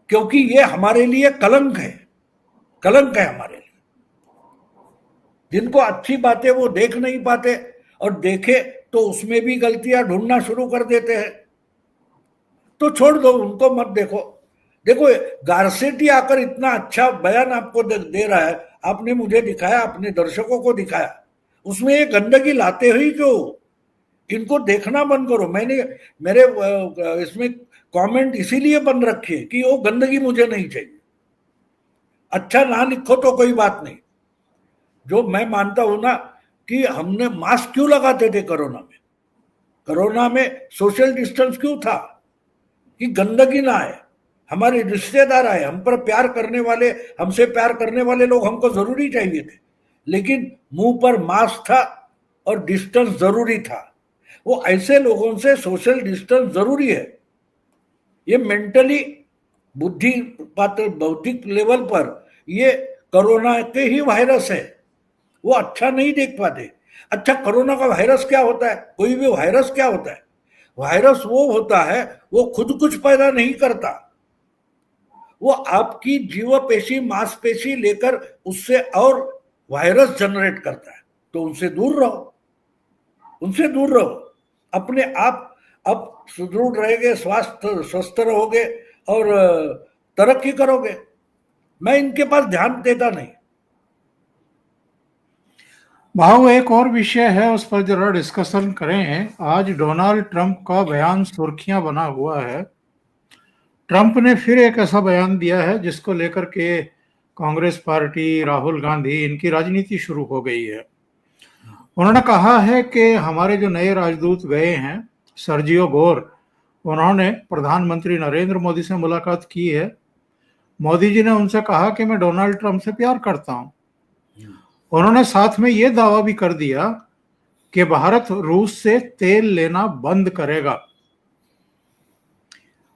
क्योंकि ये हमारे लिए कलंक है, कलंक है हमारे लिए। जिनको अच्छी बातें वो देख नहीं पाते, और देखे तो उसमें भी गलतियां ढूंढना शुरू कर देते हैं। तो छोड़ दो, उनको मत देखो। देखो गारसेटी आकर इतना अच्छा बयान आपको दे रहा है, आपने मुझे दिखाया, अपने दर्शकों को दिखाया, उसमें ये गंदगी लाते हुई क्यों? इनको देखना बंद करो। मैंने मेरे इसमें कमेंट इसीलिए बंद रखे कि वो गंदगी मुझे नहीं चाहिए। अच्छा ना लिखो तो कोई बात नहीं। जो मैं मानता हूं ना कि हमने मास्क क्यों लगाते थे कोरोना में, कोरोना में सोशल डिस्टेंस क्यों था, कि गंदगी ना आए, हमारे रिश्तेदार आए, हम पर प्यार करने वाले, हमसे प्यार करने वाले लोग हमको जरूरी चाहिए थे, लेकिन मुंह पर मास्क था और डिस्टेंस जरूरी था। वो ऐसे लोगों से सोशल डिस्टेंस जरूरी है। ये मेंटली बुद्धि बौद्धिक लेवल पर ये कोरोना के ही वायरस है, वो अच्छा नहीं देख पाते। अच्छा, कोरोना का वायरस क्या होता है? कोई भी वायरस क्या होता है? वायरस वो होता है, वो खुद कुछ पैदा नहीं करता, वो आपकी जीव पेशी मांसपेशी लेकर उससे और वायरस जनरेट करता है। तो उनसे दूर रहो, उनसे दूर रहो। अपने आप अब सुदृढ़ रहेंगे, स्वस्थ रहोगे और तरक्की करोगे। मैं इनके पास ध्यान देता नहीं। भाव एक और विषय है, उस पर जरा डिस्कशन करें। आज डोनाल्ड ट्रंप का बयान सुर्खियां बना हुआ है। ट्रंप ने फिर एक ऐसा बयान दिया है जिसको लेकर के कांग्रेस पार्टी, राहुल गांधी, इनकी राजनीति शुरू हो गई है। उन्होंने कहा है कि हमारे जो नए राजदूत गए हैं, सर्जियो गोर, उन्होंने प्रधानमंत्री नरेंद्र मोदी से मुलाकात की है। मोदी जी ने उनसे कहा कि मैं डोनाल्ड ट्रंप से प्यार करता हूं। उन्होंने साथ में यह दावा भी कर दिया कि भारत रूस से तेल लेना बंद करेगा।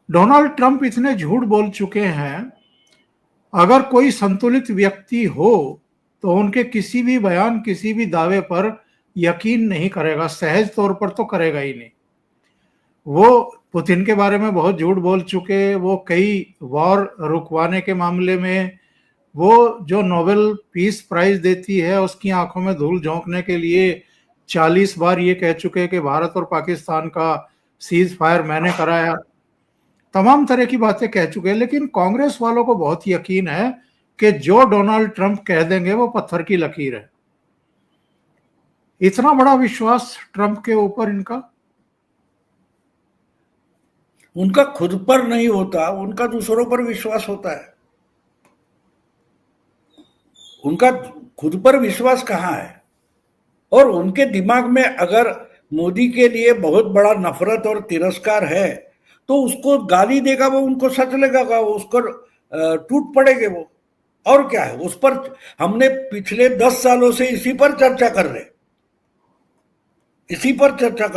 डोनाल्ड ट्रंप इतने झूठ बोल चुके हैं, अगर कोई संतुलित व्यक्ति हो तो उनके किसी भी बयान, किसी भी दावे पर यकीन नहीं करेगा, सहज तौर पर तो करेगा ही नहीं। वो पुतिन के बारे में बहुत झूठ बोल चुके, वो कई वॉर रुकवाने के मामले में, वो जो नोबेल पीस प्राइज देती है उसकी आंखों में धूल झोंकने के लिए 40 बार ये कह चुके कि भारत और पाकिस्तान का सीज फायर मैंने कराया, तमाम तरह की बातें कह चुके हैं। लेकिन कांग्रेस वालों को बहुत यकीन है कि जो डोनाल्ड ट्रंप कह देंगे वो पत्थर की लकीर है। इतना बड़ा विश्वास ट्रंप के ऊपर इनका। उनका खुद पर नहीं होता, उनका दूसरों पर विश्वास होता है। उनका खुद पर विश्वास कहाँ है? और उनके दिमाग में अगर मोदी के लिए बहुत बड़ा नफरत और तिरस्कार है तो उसको गाली देगा वो, उनको सच लगेगा, वो उसको टूट पड़ेंगे वो। और क्या है उस पर? हमने पिछले 10 सालों से इसी पर चर्चा कर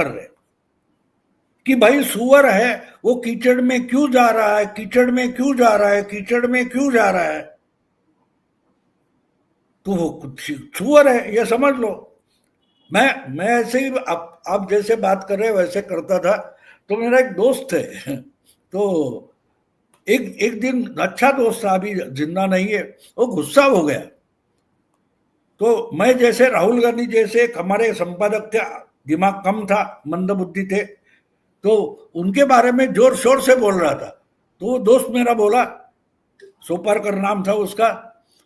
रहे कि भाई सुअर है वो कीचड़ में क्यों जा रहा है, कीचड़ में क्यों जा रहा है, कीचड़ में क्यों जा रहा है? तो वो सुअर है ये समझ लो। मैं ऐसे ही आप जैसे बात कर रहे वैसे करता था। तो मेरा एक दोस्त है तो एक दिन अच्छा दोस्त था, अभी जिंदा नहीं है, वो गुस्सा हो गया। तो मैं जैसे राहुल गांधी जैसे हमारे संपादक थे, दिमाग कम था, मंदबुद्धि थे, तो उनके बारे में जोर शोर से बोल रहा था। तो वो दोस्त मेरा बोला, सोपारकर नाम था उसका,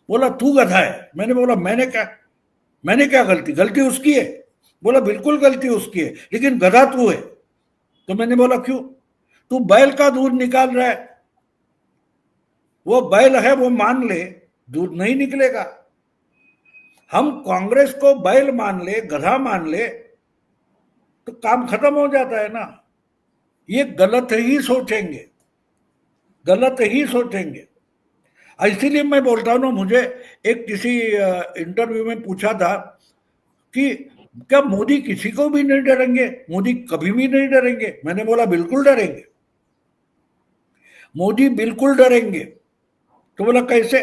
बोला तू गधा है। मैंने बोला मैंने क्या गलती उसकी है। बोला बिल्कुल गलती उसकी है, लेकिन गधा तू है। तो मैंने बोला क्यों? तू बैल का दूध निकाल रहा है, वो बैल है वो मान ले, दूध नहीं निकलेगा। हम कांग्रेस को बैल मान ले, गधा मान ले, तो काम खत्म हो जाता है ना। ये गलत ही सोचेंगे। इसीलिए मैं बोलता हूं ना, मुझे एक किसी इंटरव्यू में पूछा था कि क्या मोदी किसी को भी नहीं डरेंगे, मोदी कभी भी नहीं डरेंगे? मैंने बोला बिल्कुल डरेंगे, मोदी बिल्कुल डरेंगे। तो बोला कैसे?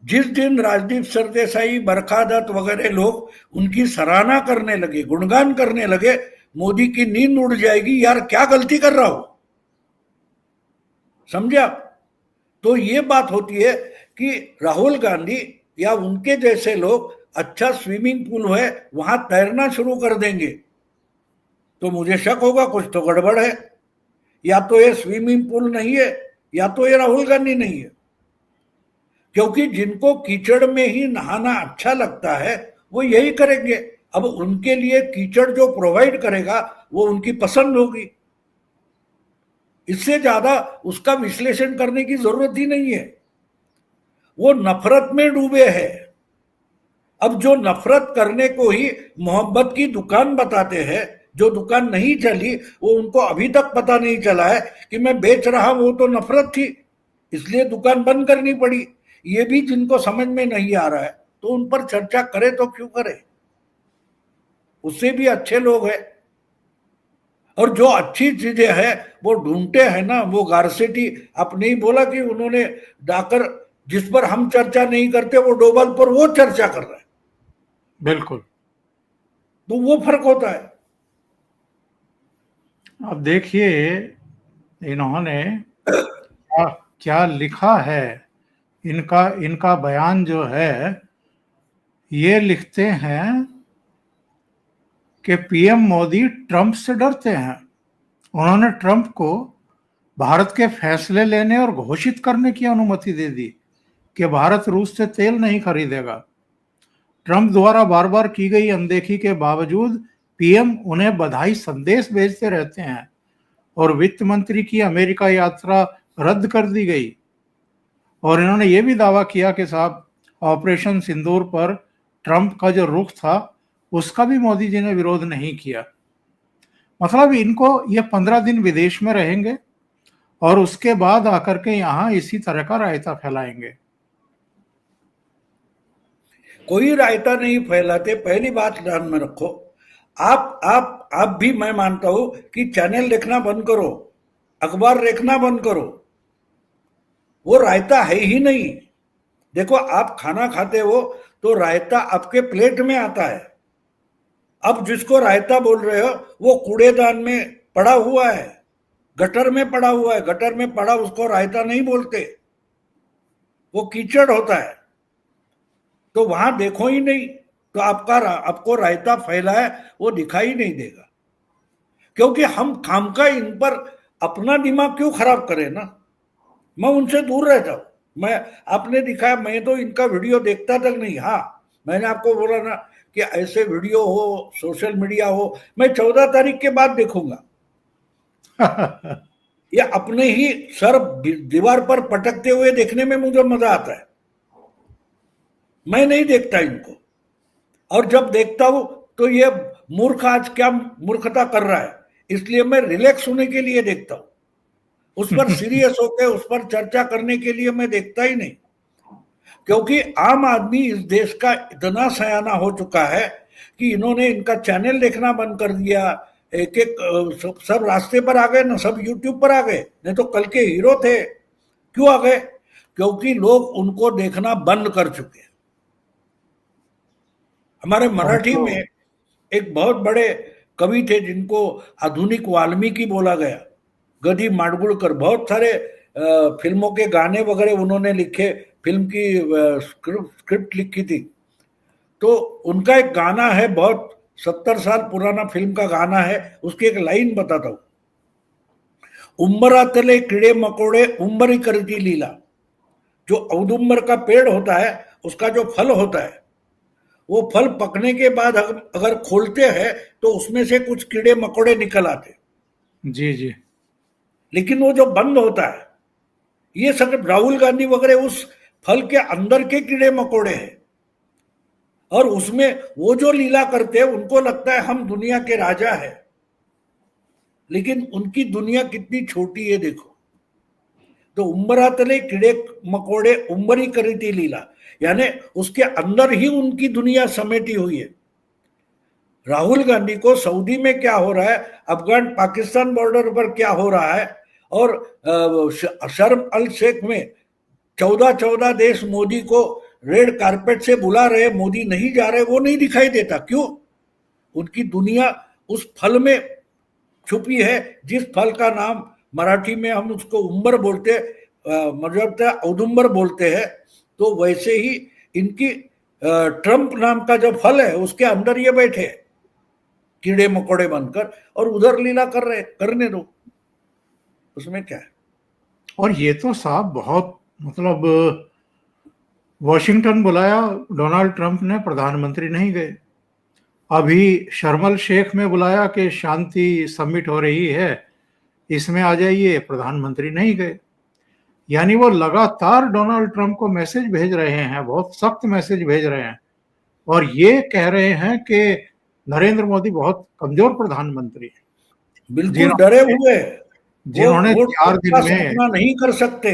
जिस दिन राजदीप सरदेसाई, बरखा दत्त वगैरह लोग उनकी सराहना करने लगे, गुणगान करने लगे, मोदी की नींद उड़ जाएगी, यार क्या गलती कर रहा हो, समझे आप? तो ये बात होती है कि राहुल गांधी या उनके जैसे लोग अच्छा स्विमिंग पूल है वहां तैरना शुरू कर देंगे तो मुझे शक होगा कुछ तो गड़बड़ है। या तो ये स्विमिंग पूल नहीं है, या तो ये राहुल गांधी नहीं है। क्योंकि जिनको कीचड़ में ही नहाना अच्छा लगता है वो यही करेंगे। अब उनके लिए कीचड़ जो प्रोवाइड करेगा वो उनकी पसंद होगी। इससे ज्यादा उसका विश्लेषण करने की जरूरत ही नहीं है। वो नफरत में डूबे हैं। अब जो नफरत करने को ही मोहब्बत की दुकान बताते हैं, जो दुकान नहीं चली वो उनको अभी तक पता नहीं चला है कि मैं बेच रहा वो तो नफरत थी, इसलिए दुकान बंद करनी पड़ी। ये भी जिनको समझ में नहीं आ रहा है तो उन पर चर्चा करे तो क्यों करे, उससे भी अच्छे लोग हैं। और जो अच्छी चीजें हैं वो ढूंढते हैं ना। वो गारसेटी आपने ही बोला कि उन्होंने डाकर, जिस पर हम चर्चा नहीं करते वो डोभाल पर वो चर्चा कर रहा है। बिल्कुल, तो वो फर्क होता है। अब देखिए इन्होंने क्या लिखा है। इनका बयान जो है, ये लिखते हैं कि पीएम मोदी ट्रंप से डरते हैं। उन्होंने ट्रंप को भारत के फैसले लेने और घोषित करने की अनुमति दे दी कि भारत रूस से तेल नहीं खरीदेगा। ट्रंप द्वारा बार बार की गई अनदेखी के बावजूद पीएम उन्हें बधाई संदेश भेजते रहते हैं और वित्त मंत्री की अमेरिका यात्रा रद्द कर दी गई। और इन्होंने ये भी दावा किया कि साहब ऑपरेशन सिंदूर पर ट्रंप का जो रुख था उसका भी मोदी जी ने विरोध नहीं किया। मतलब इनको ये 15 दिन विदेश में रहेंगे और उसके बाद आकर के यहाँ इसी तरह का रायता फैलाएंगे। कोई रायता नहीं फैलाते। पहली बात ध्यान में रखो, आप भी, मैं मानता हूं कि चैनल देखना बंद करो, अखबार देखना बंद करो, वो रायता है ही नहीं। देखो आप खाना खाते हो तो रायता आपके प्लेट में आता है। अब जिसको रायता बोल रहे हो वो कूड़ेदान में पड़ा हुआ है, गटर में पड़ा हुआ है। गटर में पड़ा उसको रायता नहीं बोलते, वो कीचड़ होता है। तो वहां देखो ही नहीं तो आपको रायता फैला है वो दिखाई नहीं देगा। क्योंकि हम खामका इन पर अपना दिमाग क्यों खराब करें ना। मैं उनसे दूर रहता हूं। आपने दिखाया, मैं तो इनका वीडियो देखता तक नहीं। हाँ, मैंने आपको बोला ना कि ऐसे वीडियो हो, सोशल मीडिया हो, मैं 14 तारीख के बाद देखूंगा। ये अपने ही सर दीवार पर पटकते हुए देखने में मुझे मजा आता है। मैं नहीं देखता इनको। और जब देखता हूं तो ये मूर्ख आज क्या मूर्खता कर रहा है, इसलिए मैं रिलैक्स होने के लिए देखता हूं। उस पर सीरियस होकर उस पर चर्चा करने के लिए मैं देखता ही नहीं। क्योंकि आम आदमी इस देश का इतना सयाना हो चुका है कि इन्होंने इनका चैनल देखना बंद कर दिया, एक एक सब रास्ते पर आ गए ना, सब यूट्यूब पर आ गए, नहीं तो कल के हीरो थे। क्यों आ गए? क्योंकि लोग उनको देखना बंद कर चुके हैं। हमारे मराठी में एक बहुत बड़े कवि थे जिनको आधुनिक वाल्मीकि बोला गया, गदी माडगुळकर। बहुत सारे फिल्मों के गाने वगैरह उन्होंने लिखे, फिल्म की स्क्रिप्ट लिखी थी। तो उनका एक गाना है, बहुत 70 साल पुराना फिल्म का गाना है, उसकी एक लाइन बताता हूं। उम्बरातले कीड़े मकोड़े उम्बरी करती लीला। जो औदुम्बर का पेड़ होता है, उसका जो फल होता है, वो फल पकने के बाद अगर खोलते हैं तो उसमें से कुछ कीड़े मकोड़े निकल आते। जी जी। लेकिन वो जो बंद होता है, ये सब राहुल गांधी वगैरह उस फल के अंदर के कीड़े मकोड़े हैं, और उसमें वो जो लीला करते हैं, उनको लगता है हम दुनिया के राजा हैं, लेकिन उनकी दुनिया कितनी छोटी है देखो। तो उम्बरातले कीड़े मकोड़े उम्बरी करीती लीला, यानी उसके अंदर ही उनकी दुनिया समेटी हुई है। राहुल गांधी को सऊदी में क्या हो रहा है, अफगान पाकिस्तान बॉर्डर पर क्या हो रहा है, और शर्म अल शेख में 14 देश मोदी को रेड कारपेट से बुला रहे, मोदी नहीं जा रहे, वो नहीं दिखाई देता। क्यों? उनकी दुनिया उस फल में छुपी है, जिस फल का नाम मराठी में हम उसको उम्बर बोलते, मतलब औदुम्बर बोलते हैं। तो वैसे ही इनकी ट्रंप नाम का जो फल है, उसके अंदर ये बैठे कीड़े मकोड़े बनकर, और उधर लीला कर रहे, करने दो, उसमें क्या है। और ये तो साहब बहुत, मतलब वॉशिंगटन बुलाया डोनाल्ड ट्रंप ने, प्रधानमंत्री नहीं गए। अभी शर्म शेख में बुलाया कि शांति समिट हो रही है, इसमें आ जाइए, प्रधानमंत्री नहीं गए। यानी वो लगातार डोनाल्ड ट्रंप को मैसेज भेज रहे हैं, बहुत सख्त मैसेज भेज रहे हैं, और ये कह रहे हैं कि नरेंद्र मोदी बहुत कमजोर प्रधानमंत्री है। बिल्कुल डरे हुए, जिन्होंने 4 दिन में नहीं कर सकते,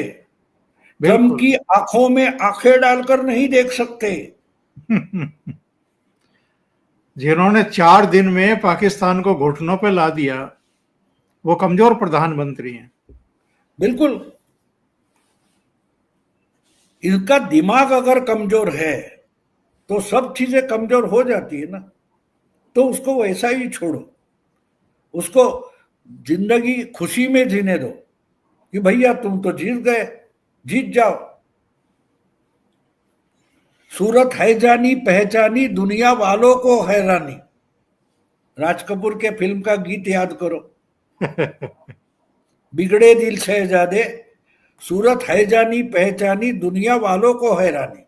ट्रंप की आंखों में आंखें डालकर नहीं देख सकते। जिन्होंने 4 दिन में पाकिस्तान को घुटनों पे ला दिया, वो कमजोर प्रधानमंत्री हैं। बिल्कुल। इनका दिमाग अगर कमजोर है तो सब चीजें कमजोर हो जाती है ना। तो उसको वैसा ही छोड़ो, उसको जिंदगी खुशी में जीने दो कि भैया तुम तो जीत गए, जीत जाओ। सूरत है जानी पहचानी, दुनिया वालों को हैरानी। राज कपूर के फिल्म का गीत याद करो। बिगड़े दिल शहजादे, सूरत है जानी पहचानी, दुनिया वालों को हैरानी।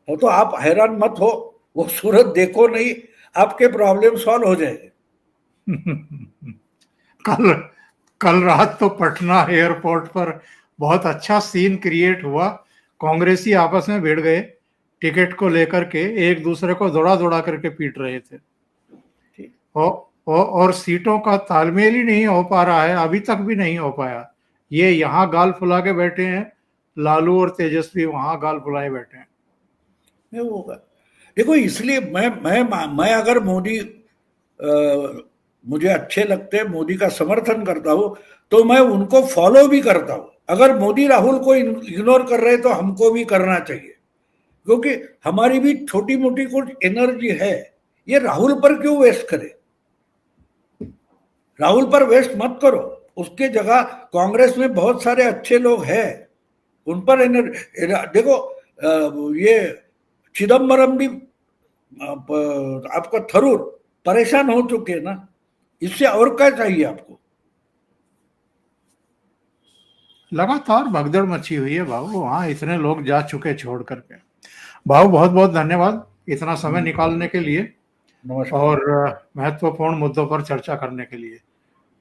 वो तो आप हैरान मत हो, वो सूरत देखो नहीं, आपके प्रॉब्लम सॉल्व हो जाएंगे। कल रात तो पटना एयरपोर्ट पर बहुत अच्छा सीन क्रिएट हुआ। कांग्रेसी आपस में भिड़ गए, टिकट को लेकर के एक दूसरे को दौड़ा दौड़ा करके पीट रहे थे, और सीटों का तालमेल ही नहीं हो पा रहा है, अभी तक भी नहीं हो पाया। ये यहाँ गाल फुला के बैठे हैं, लालू और तेजस्वी वहां गाल फुलाए बैठे हैं। नहीं होगा। देखो, इसलिए मैं अगर मोदी मुझे अच्छे लगते हैं, मोदी का समर्थन करता हूं, तो मैं उनको फॉलो भी करता हूं। अगर मोदी राहुल को इग्नोर कर रहे तो हमको भी करना चाहिए, क्योंकि हमारी भी छोटी मोटी कुछ एनर्जी है। ये राहुल पर क्यों वेस्ट करे? राहुल पर वेस्ट मत करो, उसके जगह कांग्रेस में बहुत सारे अच्छे लोग हैं, उन पर एनर्जी। देखो, ये चिदम्बरम भी, आपका थरूर परेशान हो चुके हैं ना, इससे और क्या चाहिए आपको? लगातार भगदड़ मची हुई है बाबू, वहां इतने लोग जा चुके छोड़ करके। बाबू बहुत बहुत धन्यवाद इतना समय निकालने के लिए और महत्वपूर्ण मुद्दों पर चर्चा करने के लिए।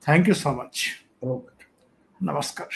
Thank you so much. नमस्कार।